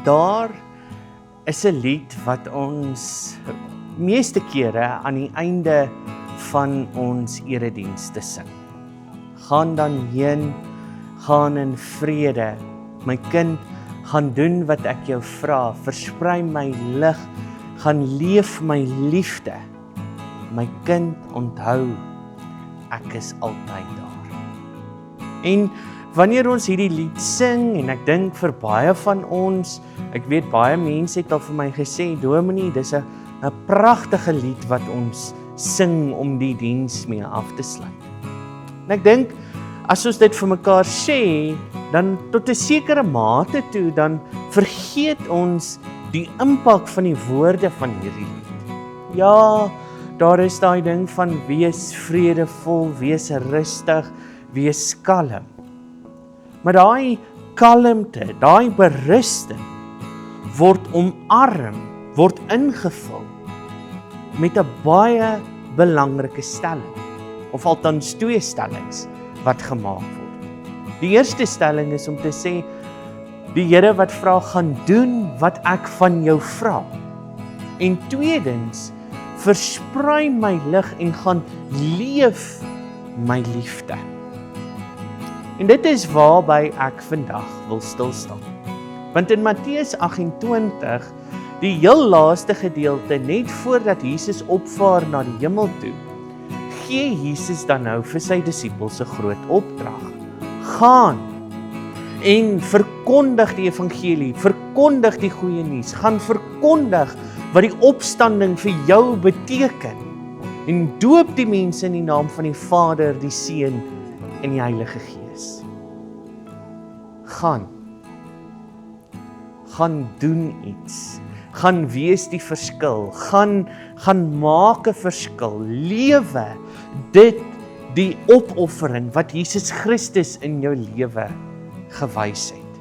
Daar is 'n lied wat ons meeste kere aan die einde van ons eredienste sing. Gaan dan heen, gaan in vrede, my kind, gaan doen wat ek jou vra, versprei my lig, gaan leef my liefde. My kind, onthou, ek is altyd daar. En wanneer ons hierdie lied sing, en ek dink vir baie van ons, ek weet baie mense het al vir my gesê, Dominee, dis 'n pragtige lied wat ons sing om die diens mee af te sluit. En ek dink, as ons dit vir mekaar sê, dan tot 'n sekere mate toe, dan vergeet ons die impak van die woorde van hierdie lied. Ja, daar is daai ding van wees vredevol, wees rustig, wees kalm. Maar daai kalmte, daai berusting word omarm, word ingevul met 'n baie belangrike stelling, of althans 2 stellings wat gemaak word. Die eerste stelling is om te sê, die Here wat vra, gaan doen wat ek van jou vra. En tweedens, versprei my lig en gaan leef my liefde. En dit is waarby ek vandag wil stil staan. Want in Matteus 28, die heel laaste gedeelte, net voordat Jesus opvaar na die hemel toe, gee Jesus dan nou vir sy disippels 'n groot opdrag. Gaan en verkondig die evangelie, verkondig die goeie nuus, gaan verkondig wat die opstanding vir jou beteken en doop die mense in die naam van die Vader, die Seun en die Heilige Gees. Gaan doen iets, gaan wees die verskil, gaan maak 'n verskil, lewe dit die opoffering wat Jesus Christus in jou lewe gewys het.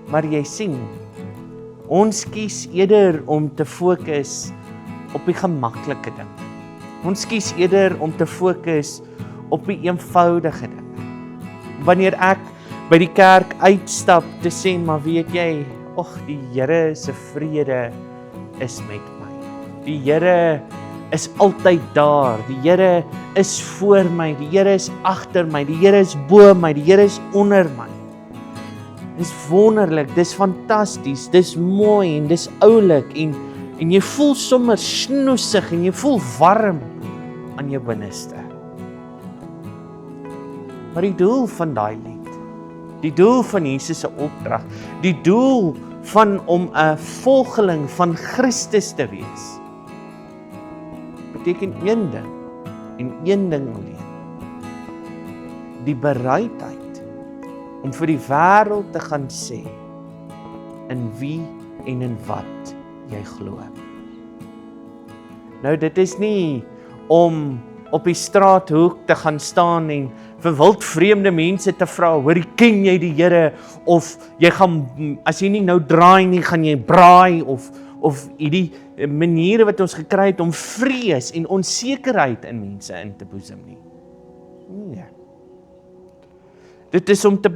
Maar jy sien, ons kies eerder om te fokus op die gemaklike ding. Ons kies eerder om te fokus op die eenvoudige ding. Wanneer ek by die kerk uitstap te sê, maar weet jy, die Here se vrede is met my. Die Here is altyd daar. Die Here is voor my. Die Here is agter my. Die Here is bo my. Die Here is onder my. Dis wonderlik, dis fantasties, dis mooi en dis oulik en jy voel sommer snoesig en jy voel warm aan jou binneste. Maar die doel van daai lied, die doel van Jesus se opdrag, die doel van om 'n volgeling van Christus te wees, beteken een ding en een ding alleen. Die bereidheid om vir die wêreld te gaan sê in wie en in wat jy glo. Nou dit is nie om op die straathoek te gaan staan en vir wildvreemde mense te vra, hoorie, ken jy die Here, of jy gaan, as jy nie nou draai nie, gaan jy braai, of hierdie maniere wat ons gekry het om vrees en onsekerheid in mense in te boesem nie. Nee. Dit is om te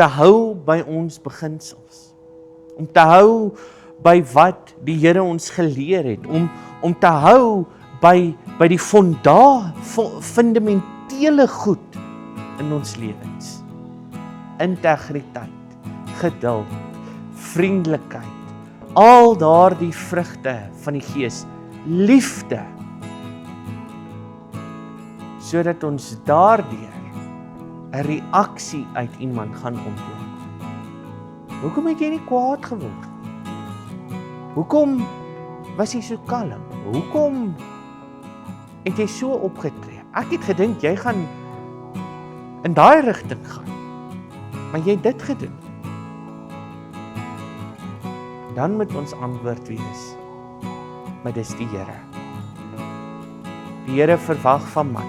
hou by ons beginsels, om te hou by wat die Here ons geleer het, om te hou by die fundamentele goed in ons lewens. Integriteit, geduld, vriendelikheid, al daardie vrugte van die Gees, liefde, sodat ons daardeur 'n reaksie uit iemand gaan ontwikkel. Hoekom het jy nie kwaad geword? Hoekom was jy so kalm? Hoekom het jy so opgetree? Ek het gedink jy gaan in daai rigting gaan, maar jy het dit gedoen. Dan moet ons antwoord wees, maar dis die Here. Die Here verwag van my,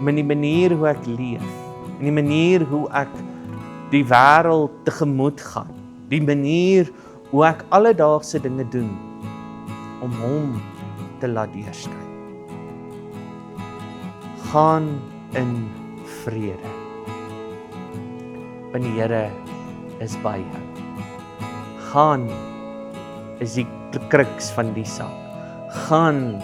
om in die manier hoe ek leef, in die manier hoe ek die wêreld tegemoet gaan, die manier hoe ek alledaagse dinge doen, om hom te laat deurskyn. Gaan in vrede. Want die Here is by jou. Gaan is die kruks van die saak. Gaan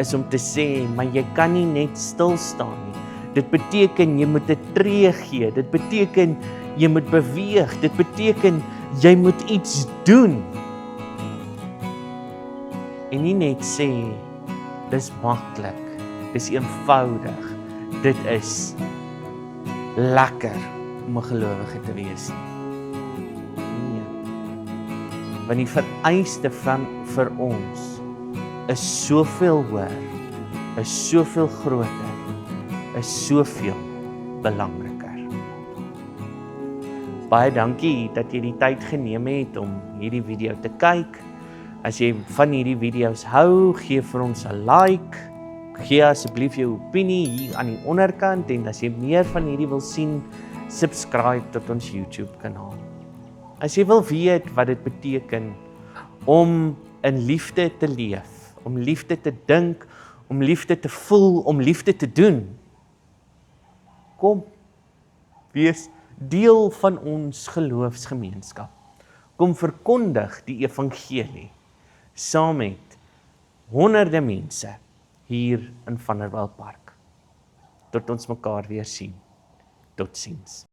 is om te sê, maar jy kan nie net stil staan nie. Dit beteken jy moet 'n tree gee. Dit beteken jy moet beweeg. Dit beteken jy moet iets doen. En nie net sê, dis maklik, dis eenvoudig, dit is lekker om 'n gelowige te wees nie. Nee. Want die vereiste vir ons is soveel hoër, is soveel groter, is soveel belangriker. Baie dankie dat jy die tyd geneem het om hierdie video te kyk. As jy van hierdie video's hou, gee vir ons 'n like. Gee asseblief jou opinie hier aan die onderkant en as jy meer van hierdie wil sien, subscribe tot ons YouTube kanaal. As jy wil weet wat dit beteken om in liefde te leef, om liefde te dink, om liefde te voel, om liefde te doen, kom, wees deel van ons geloofsgemeenskap. Kom verkondig die evangelie saam met honderde mense hier in Vanderbijlpark. Tot ons mekaar weer sien. Totsiens.